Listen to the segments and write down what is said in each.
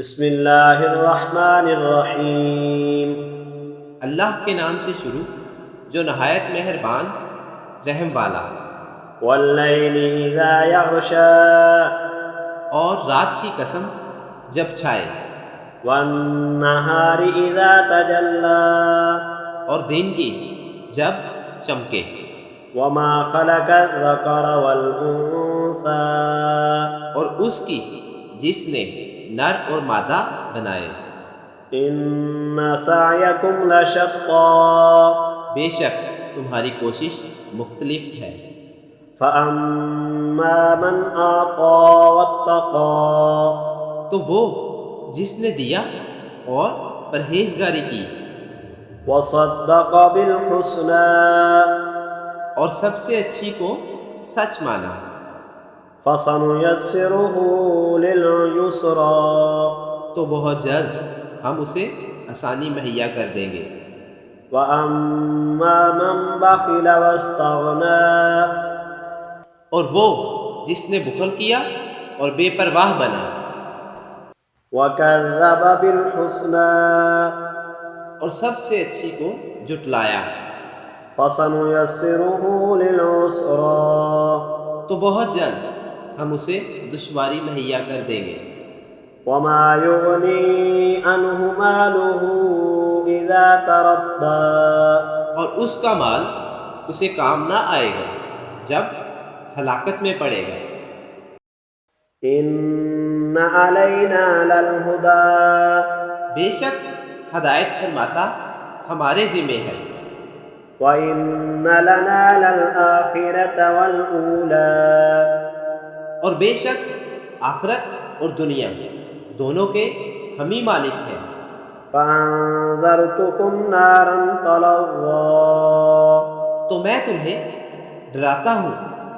بسم اللہ الرحمن الرحیم۔ اللہ کے نام سے شروع جو نہایت مہربان رحم والا۔ واللیل اذا یغشا، اور رات کی قسم جب چھائے، والنہار اذا تجلی، اور دن کی جب چمکے، وما خلق الذکر والانثی، اور اس کی جس نے نر اور مادہ بنائے۔ ان سعیکم لشتی، بے شک تمہاری کوشش مختلف ہے۔ فاما من اعطی واتقی، تو وہ جس نے دیا اور پرہیزگاری کی، وصدق بالحسنی، اور سب سے اچھی کو سچ مانا، فسنیسرہ للعسری، تو بہت جلد ہم اسے آسانی مہیا کر دیں گے۔ وَأَمَّا مَن بَخِلَ وَاسْتَغْنَى، اور وہ جس نے بخل کیا اور بے پرواہ بنا، وَكَذَّبَ بِالْحُسْنَى، اور سب سے اچھی کو جھٹلایا، فَسَنُيَسِّرُهُ لِلْعُسْرَى، تو بہت جلد ہم اسے دشواری مہیا کر دیں گے۔ وَمَا يُغْنِي عَنْهُ مَالُهُ إِذَا تَرَدَّى، اور اس کا مال اسے کام نہ آئے گا جب ہلاکت میں پڑے گا۔ إِنَّ عَلَيْنَا لَلْهُدَى، بے شک ہدایت فرماتا ہمارے ذمہ ہے۔ وَإِنَّ لَنَا لَلْآخِرَةَ وَالْأُولَى، اور بے شک آخرت اور دنیا دونوں کے ہم ہی مالک ہیں۔ فَأَنذَرْتُكُمْ نَارًا تَلَظَّىٰ، تو میں تمہیں ڈراتا ہوں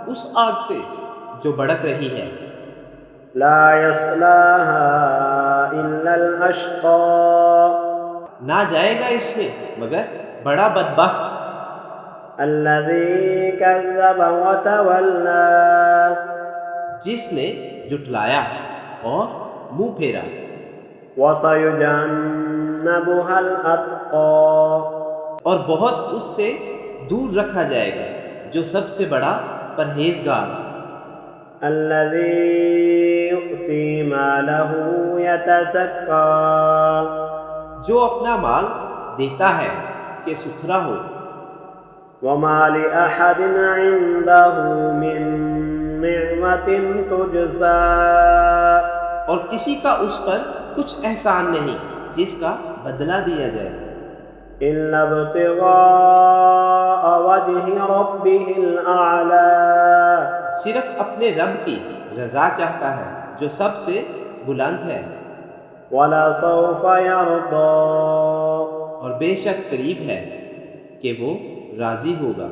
اس آگ سے جو بھڑک رہی ہے۔ لَا يَصْلَاهَا إِلَّا الْأَشْقَى، نہ جائے گا اس میں مگر بڑا بدبخت، الَّذِي كَذَّبَ وَتَوَلَّىٰ، جس نے جھٹلایا اور منہ پھیرا۔ وَسَيُجَنَّبُهَا الْأَتْقَى، اور بہت اس سے دور رکھا جائے گا جو سب سے بڑا پرہیزگار، الَّذِي يُؤْتِي مَالَهُ يَتَزَكَّىٰ، جو اپنا مال دیتا ہے کہ ستھرا ہو۔ وَمَا لِأَحَدٍ عِندَهُ مِن نِّعْمَةٍ تُجْزَىٰ، اور کسی کا اس پر کچھ احسان نہیں جس کا بدلہ دیا جائے، إِلَّا ابْتِغَاءَ وَجْهِ رَبِّهِ الْأَعْلَىٰ، صرف اپنے رب کی رضا چاہتا ہے جو سب سے بلند ہے۔ وَلَسَوْفَ يَرْضَىٰ، اور بے شک قریب ہے کہ وہ راضی ہوگا۔